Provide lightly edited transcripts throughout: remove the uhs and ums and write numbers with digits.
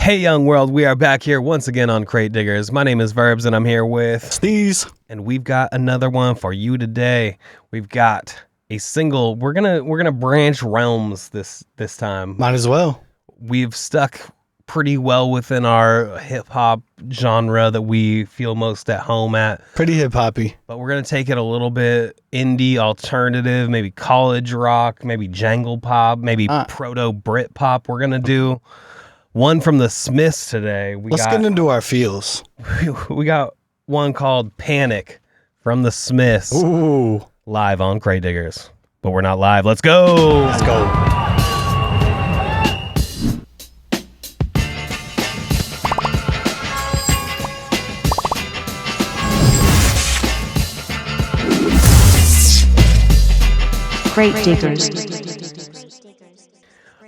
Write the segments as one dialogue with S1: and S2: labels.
S1: Hey, young world, we are back here once again on Crate Diggers. My name is Verbz, and I'm here with
S2: Steez,
S1: and we've got another one for you today. We've got a single. We're gonna branch realms this time.
S2: might as well.
S1: We've stuck pretty well within our hip hop genre that we feel most at home at.
S2: Pretty hip hoppy.
S1: But we're gonna take it a little bit indie, alternative, maybe college rock, maybe jangle pop, maybe proto Brit pop. We're gonna do one from the Smiths today.
S2: Let's get into our feels.
S1: We got one called Panic from the Smiths.
S2: Ooh.
S1: Live on Crate Diggers. But we're not live. Let's go.
S2: Let's go.
S3: Crate Diggers.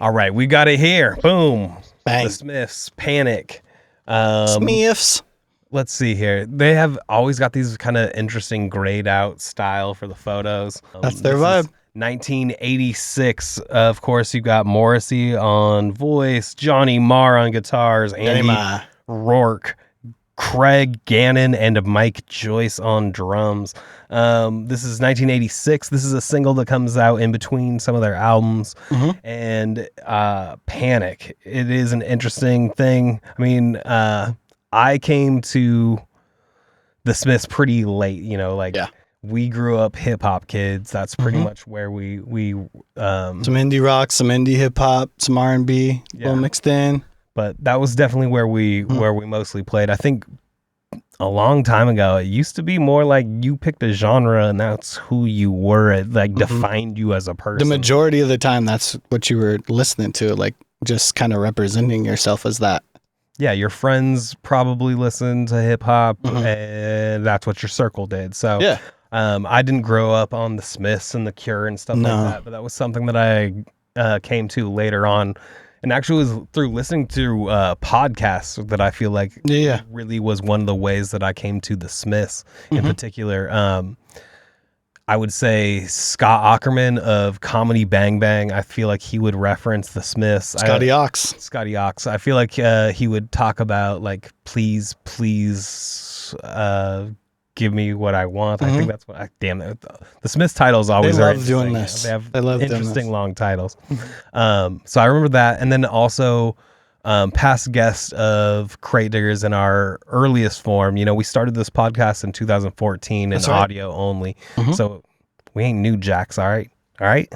S1: All right, we got it here. Boom.
S2: Bang.
S1: The Smiths, Panic.
S2: Smiths.
S1: Let's see here. They have always got these kind of interesting grayed out style for the photos.
S2: That's their vibe.
S1: 1986. Of course, you got Morrissey on voice, Johnny Marr on guitars, Andy Rourke, Craig Gannon, and Mike Joyce on drums. This is 1986. This is a single that comes out in between some of their albums. And Panic. It is an interesting thing. I mean, I came to the Smiths pretty late, we grew up hip hop kids. That's pretty much where we
S2: some indie rock, some indie hip hop, some R&B, a little mixed in.
S1: But that was definitely where we mostly played. I think a long time ago, it used to be more like you picked a genre and that's who you were. It defined you as a person.
S2: The majority of the time, that's what you were listening to, like just kind of representing yourself as that.
S1: Yeah, your friends probably listened to hip hop, and that's what your circle did. So
S2: yeah.
S1: I didn't grow up on the Smiths and the Cure and stuff like that, but that was something that I came to later on. And actually was through listening to podcasts that I feel like really was one of the ways that I came to the Smiths in particular. I would say Scott Aukerman of Comedy Bang Bang. I feel like he would reference the Smiths.
S2: Scotty Ox.
S1: I feel like he would talk about like, please, give me what I want. I think that's what. Damn it, the Smiths titles always
S2: they
S1: are
S2: love doing this.
S1: They have
S2: love
S1: interesting long titles. So I remember that, and then also past guest of Crate Diggers in our earliest form. We started this podcast in 2014 in audio only, so we ain't new jacks. All right.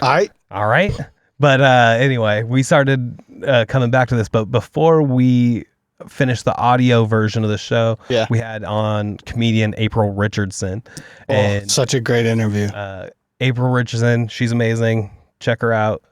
S1: But anyway, we started coming back to this, but before we finished the audio version of the show, we had on comedian April Richardson. And
S2: such a great interview.
S1: April Richardson, she's amazing. Check her out.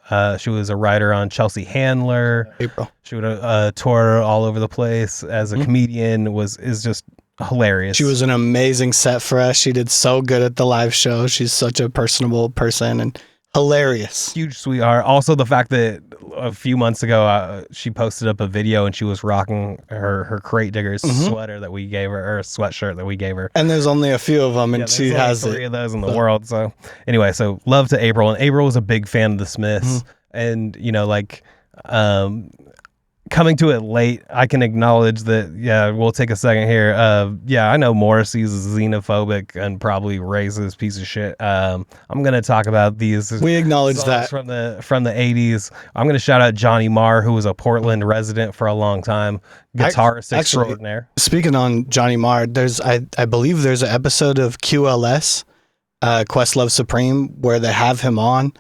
S1: She was a writer on Chelsea Handler.
S2: April.
S1: She would tour all over the place as a comedian. Is just hilarious.
S2: She was an amazing set for us. She did so good at the live show. She's such a personable person and hilarious.
S1: Huge sweetheart. Also, the fact that a few months ago she posted up a video and she was rocking her Crate Diggers sweater that we gave her, or a sweatshirt that we gave her.
S2: And there's only a few of them, and she has
S1: three of those in the world. So anyway, so love to April, and April was a big fan of the Smiths, and coming to it late, I can acknowledge that. Yeah, we'll take a second here. I know Morrissey's a xenophobic and probably racist piece of shit. I'm gonna talk about these.
S2: We acknowledge that
S1: from the 80s. I'm gonna shout out Johnny Marr, who was a Portland resident for a long time, guitarist extraordinaire.
S2: Speaking on Johnny Marr, I believe there's an episode of QLS, Questlove Supreme, where they have him on.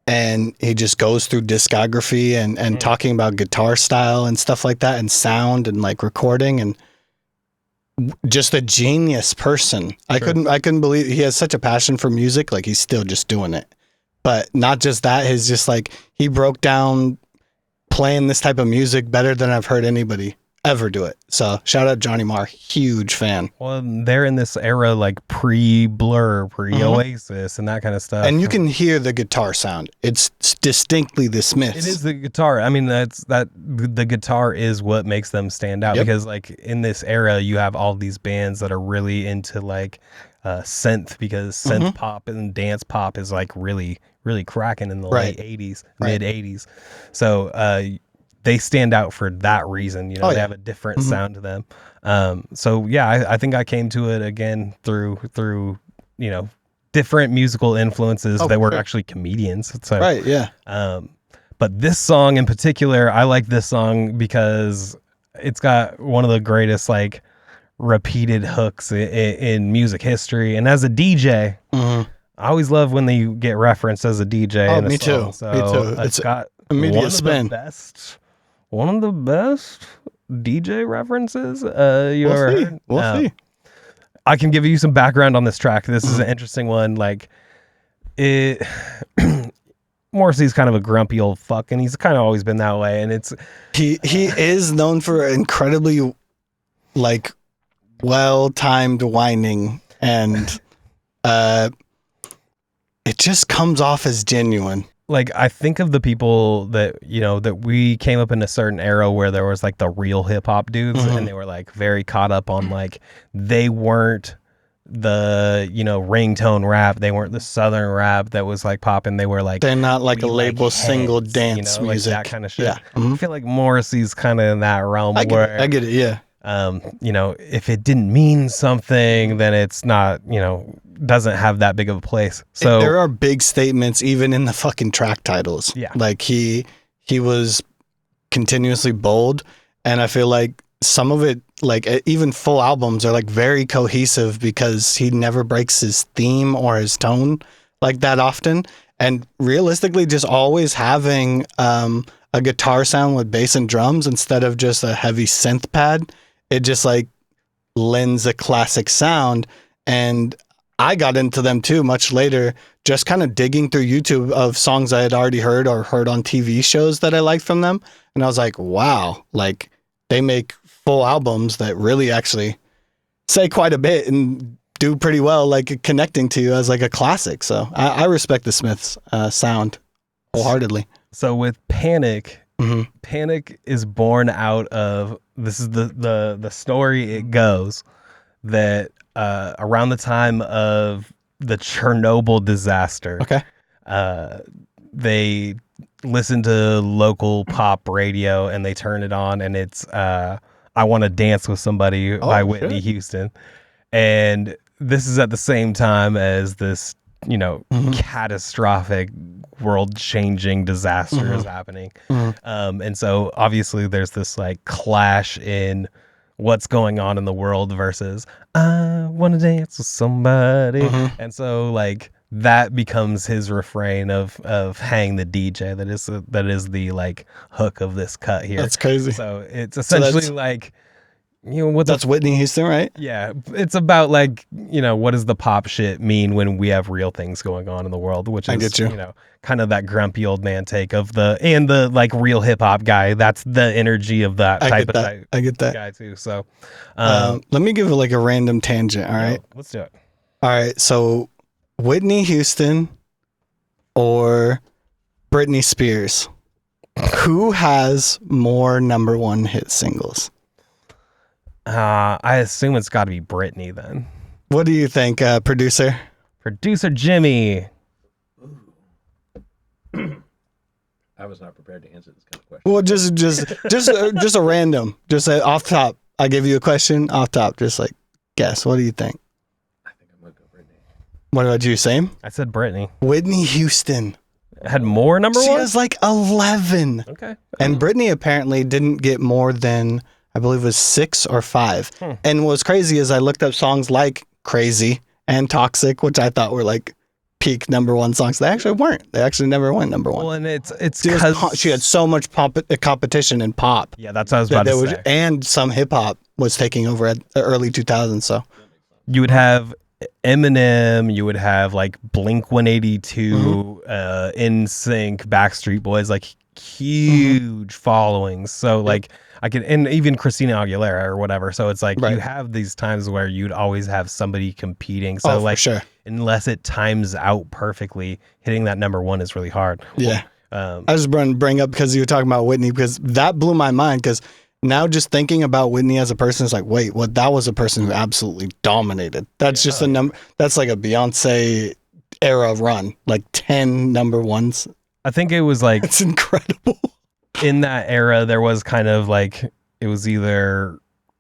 S2: And he just goes through discography and talking about guitar style and stuff like that, and sound and like recording, and just a genius person. I couldn't believe he has such a passion for music. Like, he's still just doing it. But not just that, he's just like, he broke down playing this type of music better than I've heard anybody ever do it. So shout out Johnny Marr, huge fan.
S1: Well, they're in this era like pre-Blur, pre-Oasis, and that kind of stuff.
S2: And you can hear the guitar sound. It's distinctly the Smiths.
S1: It is the guitar. I mean, the guitar is what makes them stand out, because like in this era, you have all these bands that are really into like synth, because synth pop and dance pop is like really cracking in the late 80s, mid 80s. So they stand out for that reason. You know, they have a different sound to them. So yeah, I think I came to it again through you know, different musical influences that were actually comedians. So,
S2: right, yeah.
S1: But this song in particular, I like this song because it's got one of the greatest like repeated hooks in music history. And as a DJ, I always love when they get referenced as a DJ.
S2: Oh,
S1: in a
S2: me
S1: song.
S2: too.
S1: So
S2: me too.
S1: It's got
S2: immediate spin.
S1: One of the best DJ references you ever heard.
S2: We'll see.
S1: I can give you some background on this track. This is an interesting one. Like it, Morrissey's kind of a grumpy old fuck, and he's kind of always been that way. And it's
S2: he is known for incredibly like well-timed whining, and it just comes off as genuine.
S1: Like, I think of the people that, you know, that we came up in a certain era where there was like the real hip hop dudes and they were like very caught up on like, they weren't the, you know, ringtone rap. They weren't the Southern rap that was like popping. They were like,
S2: they're not like a label
S1: like
S2: single
S1: heads,
S2: dance
S1: you know,
S2: music.
S1: like that kind of shit.
S2: Yeah.
S1: I feel like Morrissey's kind of in that realm
S2: I
S1: where
S2: get it. Yeah.
S1: you know, if it didn't mean something, then it's not, you know, doesn't have that big of a place. So
S2: there are big statements even in the fucking track titles.
S1: Yeah.
S2: Like he was continuously bold, and I feel like some of it, like even full albums, are like very cohesive because he never breaks his theme or his tone like that often. And realistically, just always having a guitar sound with bass and drums instead of just a heavy synth pad, it just like lends a classic sound. And I got into them too much later, just kind of digging through YouTube of songs I had already heard or heard on TV shows that I liked from them. And I was like, wow, like they make full albums that really actually say quite a bit and do pretty well, like connecting to you as like a classic. So I respect the Smiths sound wholeheartedly.
S1: So with Panic, Panic is born out of, this is the story it goes, that around the time of the Chernobyl disaster, they listen to local pop radio and they turn it on, and it's I Want to Dance with Somebody by Whitney Houston. And this is at the same time as this, you know, catastrophic world-changing disaster is happening. And so obviously there's this like clash in what's going on in the world versus I want to dance with somebody. And so like that becomes his refrain of Hang the DJ. That is the like hook of this cut here.
S2: That's crazy.
S1: So it's essentially like, you know, what
S2: that's Whitney Houston, right?
S1: Yeah, it's about like, you know, what does the pop shit mean when we have real things going on in the world, which is, you know, kind of that grumpy old man take of the like real hip hop guy. That's the energy of that type of
S2: I get that
S1: guy too. So
S2: let me give it like a random tangent. All right,
S1: let's do it.
S2: All right, so Whitney Houston or Britney Spears, who has more number one hit singles?
S1: I assume it's got to be Britney then.
S2: What do you think, producer?
S1: Producer Jimmy.
S4: I was not prepared to answer this kind of question.
S2: Well, just a random, just off top. I give you a question off top, just like guess. What do you think?
S4: I think I'm gonna go Britney.
S2: What about you? Same.
S1: I said Britney.
S2: Whitney Houston
S1: had more number one.
S2: She has like 11.
S1: Okay.
S2: And Britney apparently didn't get more than, I believe it was 6 or 5. And what's crazy is I looked up songs like Crazy and Toxic, which I thought were like peak number one songs. They actually weren't. They actually never went number one.
S1: Well, and it's because
S2: she had so much competition in pop.
S1: Yeah, that's what I was about to say.
S2: And some hip hop was taking over at the early 2000s. So
S1: you would have Eminem, you would have like Blink 182, NSYNC, Backstreet Boys, like huge followings. So like and even Christina Aguilera or whatever. So it's like you have these times where you'd always have somebody competing. So like, unless it times out perfectly, hitting that number one is really hard.
S2: Yeah. I just bring up because you were talking about Whitney, because that blew my mind. Because now just thinking about Whitney as a person is like, wait, what? That was a person who absolutely dominated. That's just a number. That's like a Beyonce era run, like 10 number ones.
S1: I think it was like,
S2: it's incredible.
S1: in that era, there was kind of like, it was either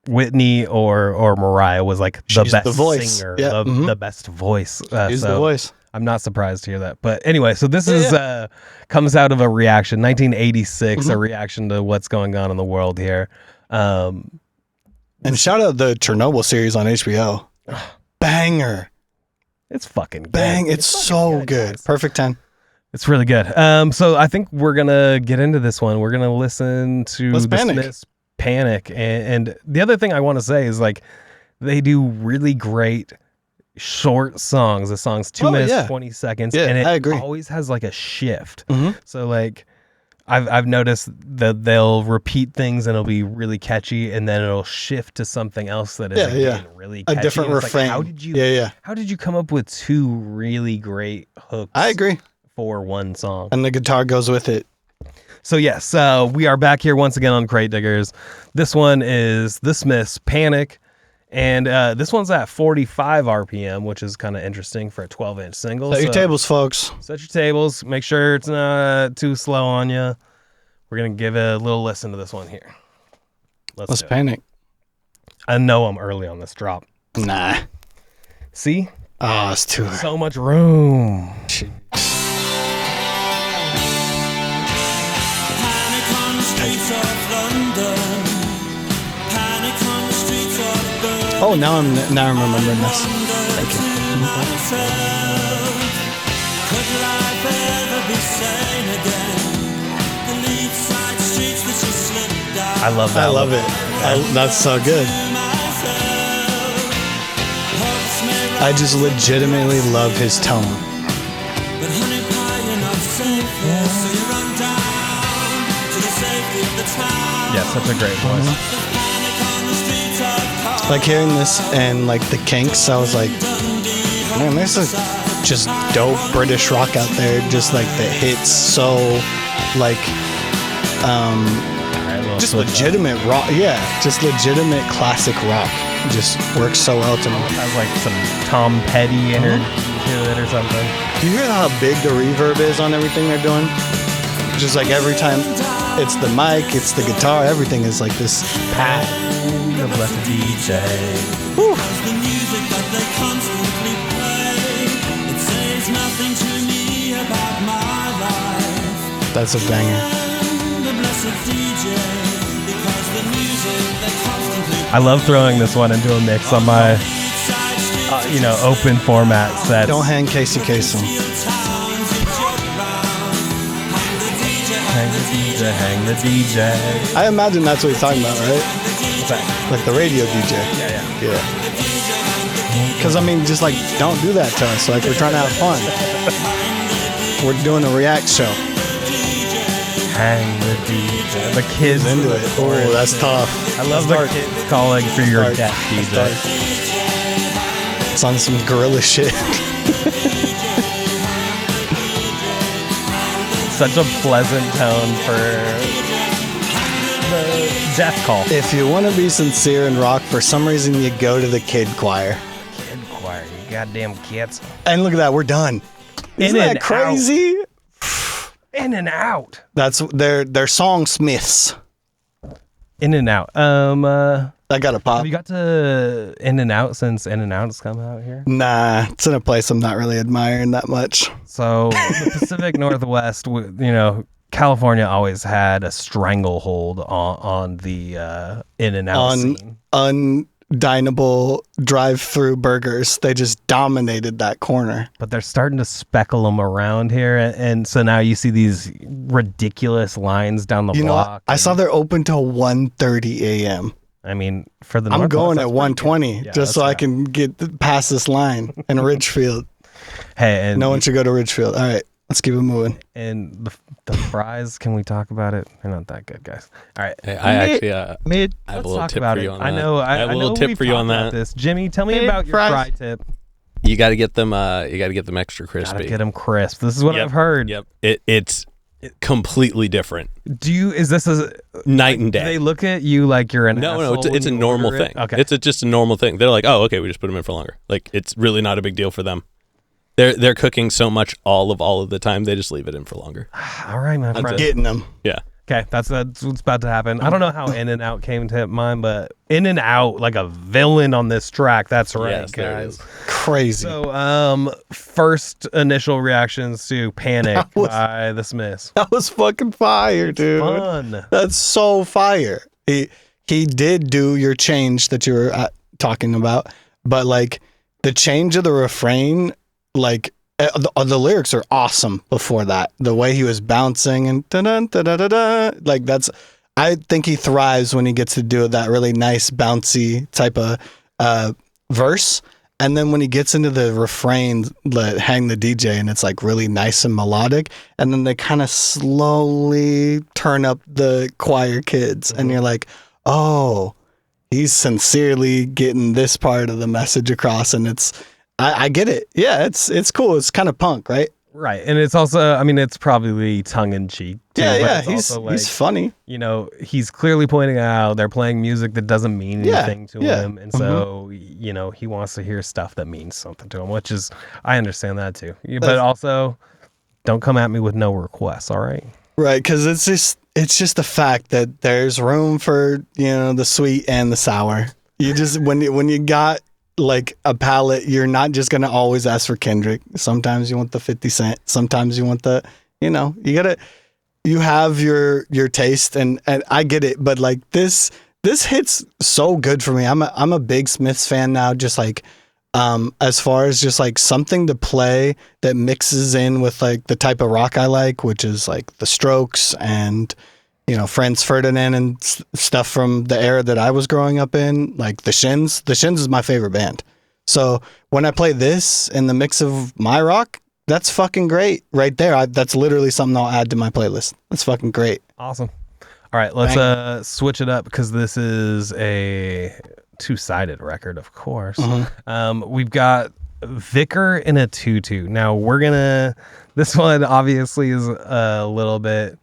S1: Whitney or Mariah was like the
S2: She's
S1: best
S2: the voice.
S1: singer,
S2: Yeah.
S1: the best voice.
S2: She's
S1: so
S2: the voice.
S1: I'm not surprised to hear that. But anyway, so this is comes out of a reaction, 1986, a reaction to what's going on in the world here.
S2: And shout out the Chernobyl series on HBO. Banger.
S1: It's fucking good.
S2: Bang. It's so good.
S1: Guys.
S2: Perfect 10.
S1: It's really good. So I think we're going to get into this one. We're going to listen to
S2: Let's
S1: the
S2: Panic.
S1: Smiths' Panic. And the other thing I want to say is like they do really great short songs. The song's 2 minutes, 20 seconds.
S2: Yeah,
S1: and it
S2: I agree.
S1: always has like a shift.
S2: Mhm.
S1: So like I've noticed that they'll repeat things and it'll be really catchy, and then it'll shift to something else that is again really catchy.
S2: A different
S1: And it's
S2: refrain.
S1: Like, how did you come up with two really great hooks?
S2: I agree.
S1: For one song.
S2: And the guitar goes with it.
S1: So yes, we are back here once again on Crate Diggers. This one is The Smiths' Panic, and this one's at 45 RPM, which is kind of interesting for a 12-inch single.
S2: Set your tables, folks.
S1: Set your tables. Make sure it's not too slow on you. We're going to give a little listen to this one here.
S2: Let's Panic.
S1: I know I'm early on this drop.
S2: Nah.
S1: See?
S2: Oh, it's too
S1: So much room.
S2: Oh, now I'm remembering this. Thank you.
S1: I love that.
S2: I love it. That's so good. I just legitimately love his tone.
S1: Yeah, such a great voice.
S2: Like hearing this and like the Kinks, I was like, man, there's a just dope British rock out there, just like that hits so like just legitimate rock. Yeah, just legitimate classic rock. Just works so well to me.
S1: Has like some Tom Petty energy to it or something.
S2: Do you hear how big the reverb is on everything they're doing? Just like every time it's the mic, it's the guitar, everything is like this pad.
S1: The blessed DJ.
S2: Whew. That's a banger.
S1: I love throwing this one into a mix on my, open format sets.
S2: Don't hang Casey Kasem.
S1: Hang the DJ.
S2: I imagine that's what he's talking about, right?
S1: What's that?
S2: Like the radio DJ. Yeah. Because, I mean, just like, don't do that to us. Like, we're trying to have fun. We're doing a react show.
S1: Hang the DJ. The kids
S2: into it. Oh, that's tough.
S1: I love the kids calling for your death DJ.
S2: It's on some gorilla shit.
S1: Such a pleasant tone for the death call.
S2: If you want to be sincere in rock, for some reason you go to the kid choir.
S1: Kid choir, you goddamn kids.
S2: And look at that, we're done. Isn't that crazy?
S1: In and out.
S2: That's their songsmiths.
S1: In and out.
S2: I got a pop.
S1: Have you got to In and Out since In and Out has come out here?
S2: Nah, it's in a place I'm not really admiring that much.
S1: So the Pacific Northwest, California always had a stranglehold on the In and Out scene.
S2: Undinable drive-through burgers. They just dominated that corner.
S1: But they're starting to speckle them around here, and so now you see these ridiculous lines down the block.
S2: I saw they're open till 1:30 a.m.
S1: I mean, for the
S2: I'm
S1: Northwest,
S2: going at 1:20 just so I can get past this line in Ridgefield.
S1: Hey, and
S2: no one should go to Ridgefield. All right, let's keep it moving.
S1: And the fries, can we talk about it? They're not that good, guys. All right.
S5: Hey, I actually I have a little
S1: talk
S5: tip
S1: about
S5: for you
S1: it.
S5: on that.
S1: I know
S5: have a little tip for you on that.
S1: This. Jimmy, tell me about your fry tip.
S5: You got to get them. You got to get them extra crispy.
S1: Gotta get them crisp. This is what I've heard.
S5: Yep. It's completely different.
S1: Is this a
S5: night and day?
S1: Do they look at you like you're an
S5: No, it's a normal thing.
S1: Okay.
S5: It's just a normal thing. They're like, oh, okay, we just put them in for longer. Like, it's really not a big deal for them. They're cooking so much all of the time. They just leave it in for longer.
S1: All right, my friend.
S2: Getting them.
S5: Yeah.
S1: Okay, that's what's about to happen. I don't know how In and Out came to mind, but In and Out, like a villain on this track. That's right,
S5: Yes, there it
S1: guys.
S5: is.
S2: Crazy.
S1: So, first initial reactions to Panic by The Smiths.
S2: That was fucking fire, dude.
S1: Fun.
S2: That's so fire. He did do your change that you were talking about, but like the change of the refrain, like the lyrics are awesome before that. The way he was bouncing and da-da-da-da-da, like that's, I think he thrives when he gets to do that really nice bouncy type of verse. And then when he gets into the refrain, Hang the DJ, and it's like really nice and melodic. And then they kind of slowly turn up the choir kids. And you're like, oh, he's sincerely getting this part of the message across. And I get it. Yeah, it's cool. It's kind of punk, right?
S1: Right. And it's also, I mean, it's probably tongue in cheek.
S2: Yeah, he's funny.
S1: You know, he's clearly pointing out they're playing music that doesn't mean anything to him. And so, you know, he wants to hear stuff that means something to him, which is, I understand that too. But also, don't come at me with no requests, all right?
S2: Right, because it's just the fact that there's room for, you know, the sweet and the sour. You just, when you got like a palate, you're not just going to always ask for Kendrick. Sometimes you want the 50 Cent. Sometimes you want the, you know, you have your taste and I get it. But like this hits so good for me. I'm a big Smiths fan now, just like, as far as just like something to play that mixes in with like the type of rock I like, which is like the Strokes and, you know, Franz Ferdinand and stuff from the era that I was growing up in, like the Shins. The Shins is my favorite band. So when I play this in the mix of my rock, that's fucking great right there. That's literally something I'll add to my playlist. That's fucking great.
S1: Awesome. All right, let's switch it up because this is a two-sided record, of course. We've got Vicar In A Tutu. Now this one obviously is a little bit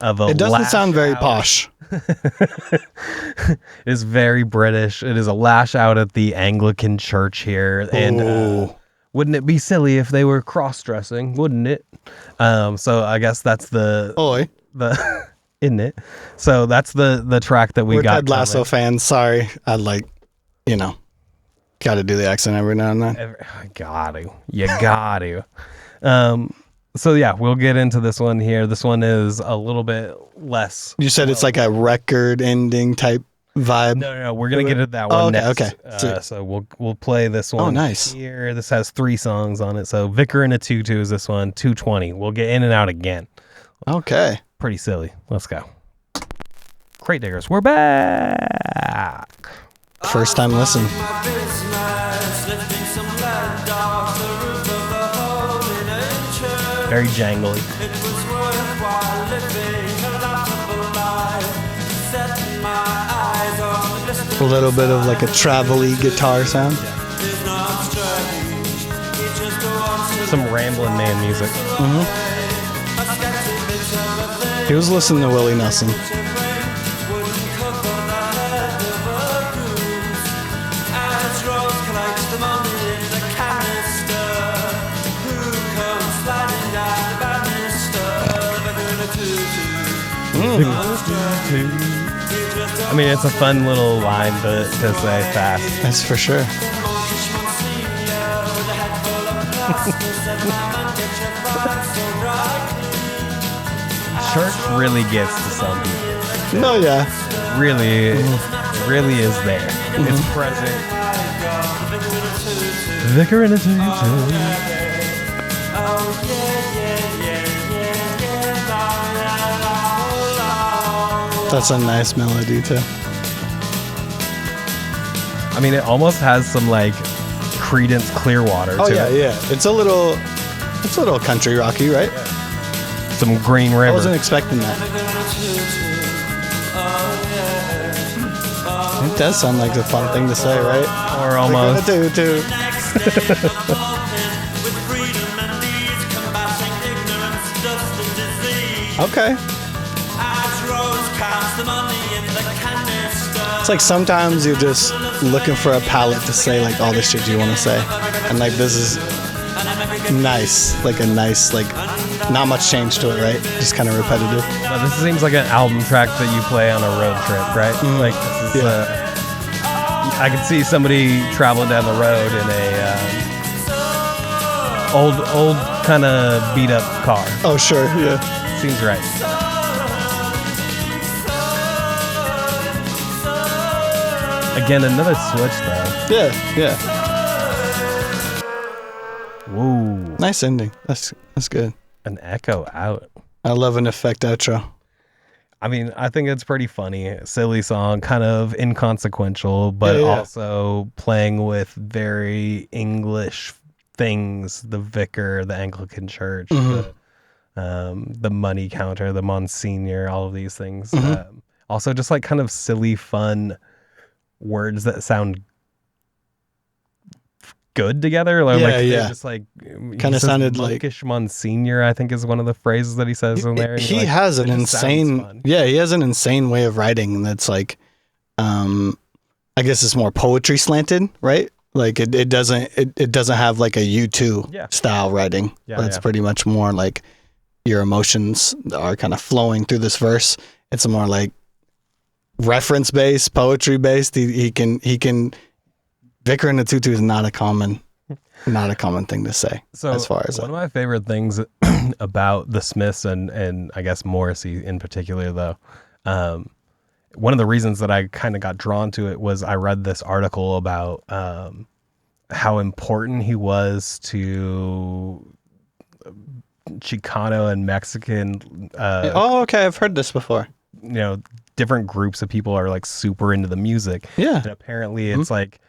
S1: of a,
S2: it doesn't sound very posh.
S1: It is very British. It is a lash out at the Anglican church here. And wouldn't it be silly if they were cross-dressing, wouldn't it? So I guess that's the isn't it? So that's the track that we
S2: We're
S1: got.
S2: Ted Lasso fans. Sorry. I'd like, you know, got to do the accent every now and then.
S1: You got to. So yeah, we'll get into this one here. This one is a little bit less.
S2: You said it's like a record ending type vibe.
S1: No, we're gonna get into that one next.
S2: Okay.
S1: So we'll play this one.
S2: Oh, nice.
S1: Here, this has 3 songs on it. So Vicar In A Tutu is this one. 220. We'll get In and Out again.
S2: Okay.
S1: Pretty silly. Let's go. Crate Diggers, we're back.
S2: First time listen.
S1: Very jangly.
S2: A little bit of like a travel-y guitar sound.
S1: Some rambling man music.
S2: He was listening to Willie Nelson.
S1: I mean, it's a fun little line to say fast.
S2: That's for sure.
S1: Church really gets to some people.
S2: No, yeah.
S1: Really is there. It's present. Vicar In A Tutu.
S2: That's a nice melody too.
S1: I mean, it almost has some like Creedence Clearwater to it.
S2: Yeah. It's a little country rocky, right?
S1: Some Green River.
S2: I wasn't expecting that. It does sound like a fun thing to say, right?
S1: Or almost.
S2: Okay. It's like sometimes you're just looking for a palette to say like all the shit you want to say, and like this is nice, like a nice like not much change to it, right? Just kind of repetitive.
S1: Now, this seems like an album track that you play on a road trip, right? Like this is. I could see somebody traveling down the road in a old kind of beat up car.
S2: Oh sure, yeah.
S1: Seems right. Again, another switch though.
S2: Yeah.
S1: Whoa.
S2: Nice ending. That's good.
S1: An echo out.
S2: I love an effect outro.
S1: I mean, I think it's pretty funny. Silly song, kind of inconsequential, but also playing with very English things. The vicar, the Anglican church, the money counter, the Monsignor, all of these things. Also just like kind of silly, fun words that sound good together. Just like
S2: kind of sounded like
S1: monkish Monsignor, I think is one of the phrases that he says in there.
S2: He has an insane, he has an insane way of writing that's like, I guess it's more poetry slanted, right? Like it doesn't have like a U2 style writing. It's pretty much more like your emotions are kind of flowing through this verse. It's more like reference based, poetry based. He can. Vicar In A Tutu is not a common thing to say.
S1: So
S2: as far as
S1: one of my favorite things about the Smiths and I guess Morrissey in particular, though, one of the reasons that I kind of got drawn to it was I read this article about how important he was to Chicano and Mexican.
S2: Okay, I've heard this before.
S1: Different groups of people are like super into the music.
S2: Yeah,
S1: and apparently it's like.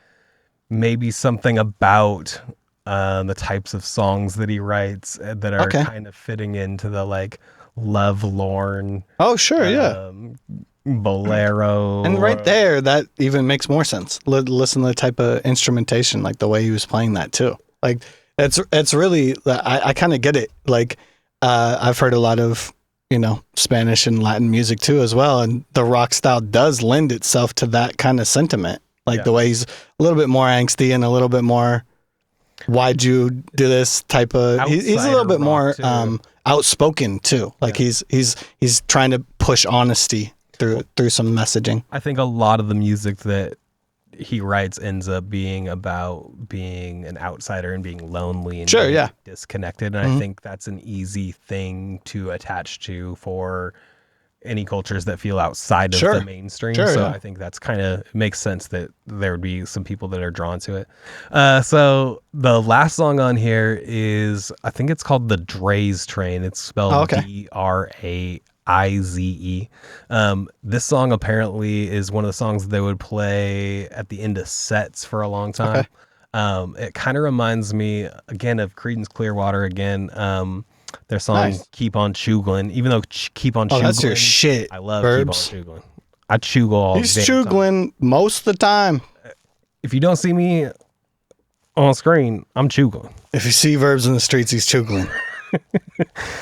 S1: Maybe something about the types of songs that he writes that are kind of fitting into the like lovelorn.
S2: Oh, sure,
S1: bolero.
S2: And right there, that even makes more sense. Listen to the type of instrumentation, like the way he was playing that too. Like it's really, I kind of get it. Like I've heard a lot of Spanish and Latin music too as well, and the rock style does lend itself to that kind of sentiment. Like the way he's a little bit more angsty and a little bit more, why'd you do this type of, he's a little bit more outspoken too. Like he's trying to push honesty through some messaging.
S1: I think a lot of the music that he writes ends up being about being an outsider and being lonely and being disconnected. And I think that's an easy thing to attach to for any cultures that feel outside of the mainstream. I think that's kind of makes sense that there would be some people that are drawn to it. So the last song on here is, I think it's called the Draize Train. It's spelled Draize. This song apparently is one of the songs that they would play at the end of sets for a long time. It kind of reminds me again of Creedence Clearwater again. Their song Keep On Chugglin', even though Keep On Chugglin',
S2: that's your shit.
S1: I love
S2: Verbz.
S1: Keep On Chugglin'. I chuggle all day. He's
S2: chugglin' most of the time.
S1: If you don't see me on screen, I'm chugglin'.
S2: If you see Verbz in the streets, he's chugglin'.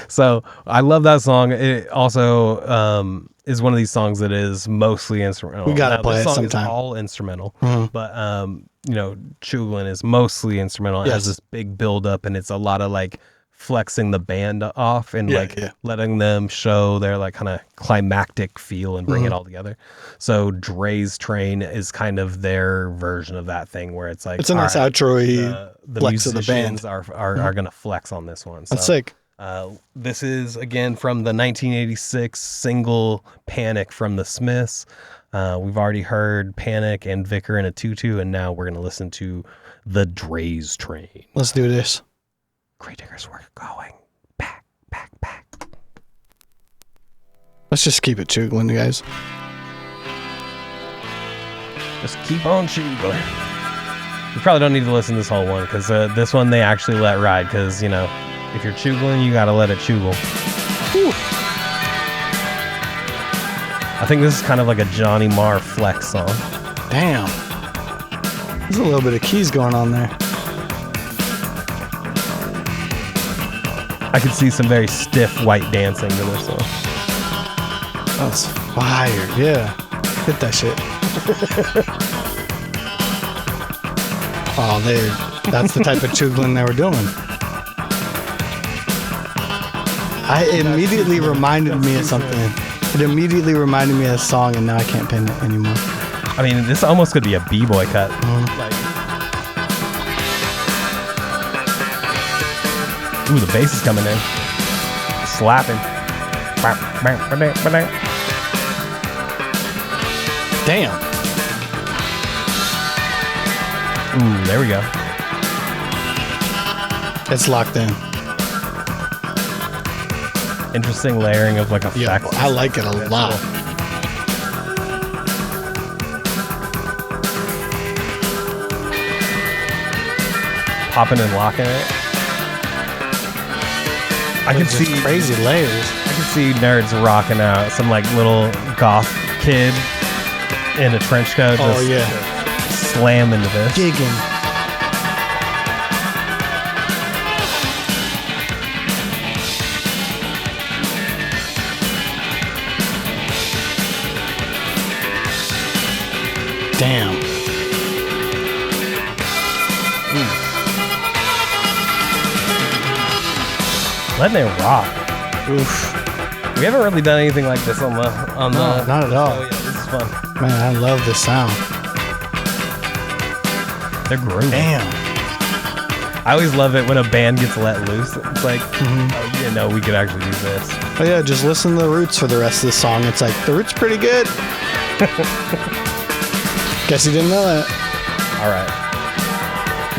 S1: So I love that song. It also is one of these songs that is mostly instrumental.
S2: We gotta play it sometime.
S1: Is all instrumental, but chugglin' is mostly instrumental. It has this big build up, and it's a lot of like flexing the band off and letting them show their like kind of climactic feel and bring it all together. So Draize Train is kind of their version of that thing where it's like,
S2: it's a nice outro-y
S1: the
S2: flex of the band
S1: are going to flex on this one. So,
S2: that's sick.
S1: This is again from the 1986 single Panic from the Smiths. We've already heard Panic and Vicar In A Tutu, and now we're going to listen to the Draize Train.
S2: Let's do this.
S1: Great Diggers, we're going back.
S2: Let's just keep it chugglin', guys.
S1: Just keep on chugglin'. You probably don't need to listen to this whole one because this one they actually let ride because, if you're chugglin', you got to let it chuggle. Whew. I think this is kind of like a Johnny Marr flex song.
S2: Damn. There's a little bit of keys going on there.
S1: I could see some very stiff white dancing to this song.
S2: That's fire. Yeah. Hit that shit. That's the type of chugglin' they were doing. It immediately reminded me of something. It immediately reminded me of a song, and now I can't pin it anymore.
S1: I mean, this almost could be a b-boy cut. Ooh, the bass is coming in. Slapping.
S2: Damn.
S1: Ooh, there we go.
S2: It's locked in.
S1: Interesting layering of like effects.
S2: Yeah, I like it a lot.
S1: Popping and locking it. I can see
S2: crazy layers.
S1: I can see nerds rocking out. Some like little goth kid in a trench coat. Just slam into this.
S2: Gigging. Damn.
S1: Letting it rock.
S2: Oof.
S1: We haven't really done anything like this on the
S2: not at all.
S1: Oh yeah, this is fun.
S2: Man, I love this sound.
S1: They're groovy.
S2: Damn.
S1: I always love it when a band gets let loose. It's like, oh, you know, we could actually do this.
S2: Oh yeah, just listen to the Roots for the rest of the song. It's like, the Roots pretty good. Guess you didn't know that.
S1: All right.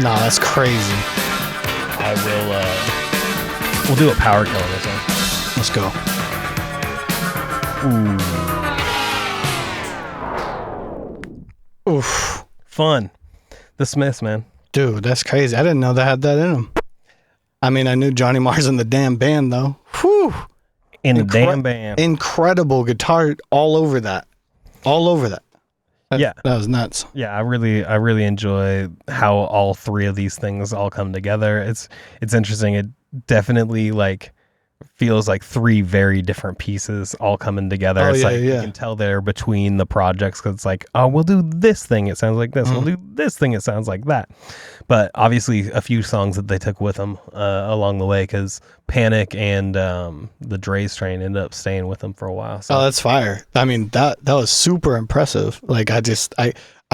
S2: Nah, that's crazy.
S1: I will, we'll do a power kill on this one.
S2: Let's go.
S1: Ooh.
S2: Oof.
S1: Fun. The Smiths, man.
S2: Dude, that's crazy. I didn't know they had that in them. I mean, I knew Johnny Marr's in the damn band, though. Whew.
S1: In the damn band.
S2: Incredible guitar all over that. All over that.
S1: Yeah.
S2: That was nuts.
S1: Yeah, I really enjoy how all three of these things all come together. It's interesting. It definitely like feels like three very different pieces all coming together.
S2: Oh,
S1: it's
S2: yeah,
S1: like you can tell they're between the projects because it's like, oh, we'll do this thing. It sounds like this. We'll do this thing. It sounds like that. But obviously a few songs that they took with them along the way because Panic and the Draize Train ended up staying with them for a while. So.
S2: Oh, that's fire. I mean, that was super impressive. Like, I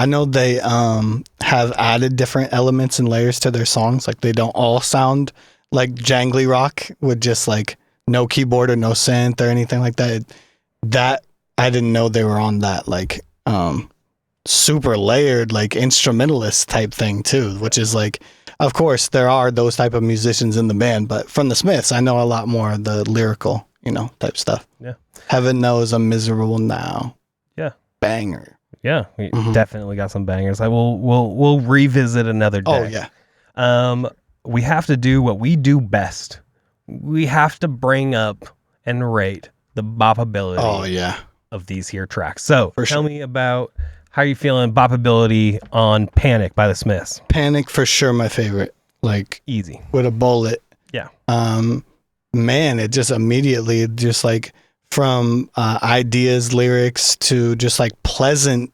S2: know they have added different elements and layers to their songs. Like, they don't all sound like jangly rock with just like no keyboard or no synth or anything like that. That I didn't know they were on that like super layered like instrumentalist type thing too, which is like, of course there are those type of musicians in the band, but from the Smiths I know a lot more of the lyrical, type stuff.
S1: Yeah.
S2: Heaven Knows I'm Miserable Now.
S1: Yeah.
S2: Banger.
S1: Yeah, we definitely got some bangers. We'll revisit another day.
S2: Oh yeah.
S1: We have to do what we do best. We have to bring up and rate the boppability of these here tracks. So tell me about how you feeling boppability on Panic by the Smiths.
S2: Panic for sure my favorite. Like
S1: easy.
S2: With a bullet.
S1: Yeah.
S2: Man, it just immediately just like from ideas, lyrics to just like pleasant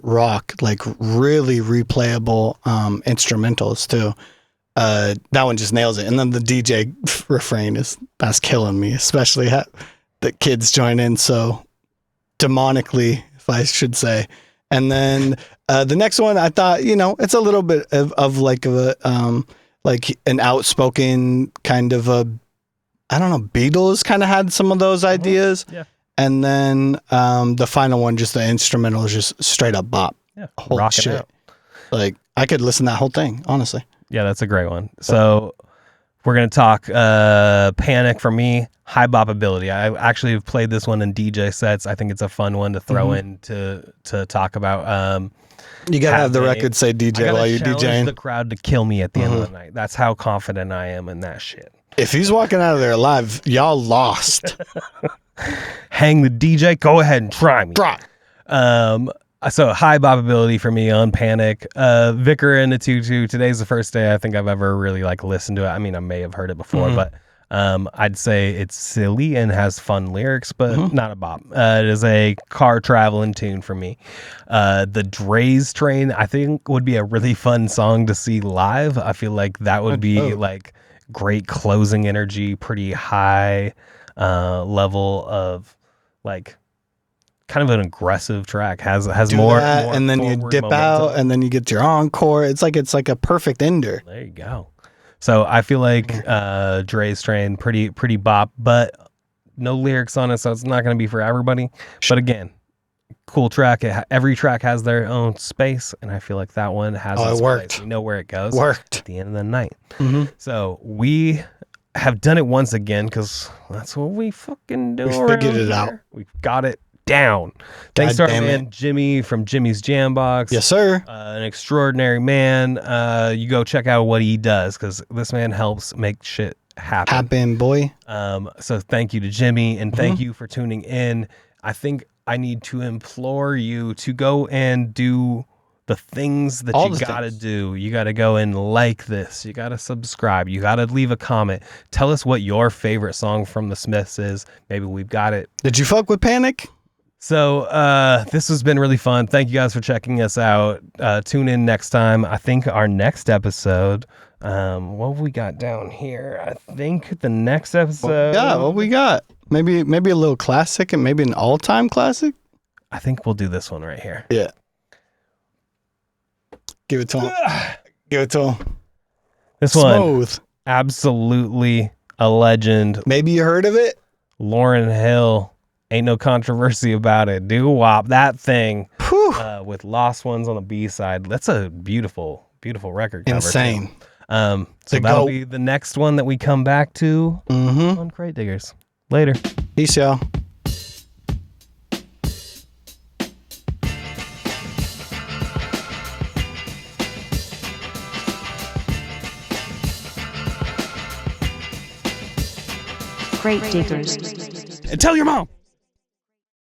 S2: rock, like really replayable instrumentals too. That one just nails it. And then the DJ refrain that's killing me, especially the kids join in so demonically, if I should say. And then the next one, I thought, it's a little bit of like like an outspoken kind of I don't know, Beatles kind of had some of those ideas.
S1: Yeah.
S2: And then the final one, just the instrumental is just straight up bop.
S1: Yeah.
S2: Holy
S1: Rocking
S2: shit.
S1: out.
S2: Like I could listen to that whole thing, honestly.
S1: Yeah, that's a great one. So we're going to talk Panic for me, high boppability. I actually have played this one in DJ sets. I think it's a fun one to throw in to talk about.
S2: You got to have the record say DJ while you're DJing.
S1: The crowd to kill me at the end of the night. That's how confident I am in that shit.
S2: If he's walking out of there alive, y'all lost.
S1: Hang the DJ. Go ahead and try me.
S2: Try.
S1: So high boppability for me on Panic. Vicar In A Tutu. Today's the first day I think I've ever really like listened to it. I mean, I may have heard it before, but I'd say it's silly and has fun lyrics, but not a bop. It is a car traveling tune for me. The Draize Train, I think, would be a really fun song to see live. I feel like that would be like great closing energy, pretty high level of like kind of an aggressive track. Has more,
S2: and then you dip
S1: momentum.
S2: out, and then you get your encore. It's like a perfect ender.
S1: There you go. So I feel like Draize Train pretty bop, but no lyrics on it, so it's not going to be for everybody. But again, cool track. Every track has their own space, and I feel like that one has its
S2: it worked.
S1: place. We know where it goes.
S2: Worked
S1: At the end of the night.
S2: Mm-hmm.
S1: So we have done it once again because that's what we fucking do.
S2: We figured it out.
S1: We've got it down. Thanks to our
S2: damn
S1: man Jimmy from Jimmy's Jambox.
S2: Yes, sir.
S1: An extraordinary man. You go check out what he does because this man helps make shit happen.
S2: Boy.
S1: So thank you to Jimmy, and thank you for tuning in. I think I need to implore you to go and do the things that you gotta do. You gotta go and like this. You gotta subscribe. You gotta leave a comment. Tell us what your favorite song from the Smiths is. Maybe we've got it.
S2: Did you fuck with Panic?
S1: So this has been really fun. Thank you guys for checking us out. Tune in next time. I think our next episode, what have we got down here? I think the next episode.
S2: What we got? Maybe a little classic and maybe an all-time classic.
S1: I think we'll do this one right here.
S2: Yeah. Give it to him. Give it to him.
S1: This one,
S2: Smooth.
S1: absolutely a legend.
S2: Maybe you heard of it?
S1: Lauryn Hill. Ain't no controversy about it. Doo-wop, that thing with Lost Ones on the B-side. That's a beautiful, beautiful record cover.
S2: Insane.
S1: So that'll be the next one that we come back to on Crate Diggers. Later.
S2: Peace, y'all.
S3: Crate Diggers.
S1: And tell your mom.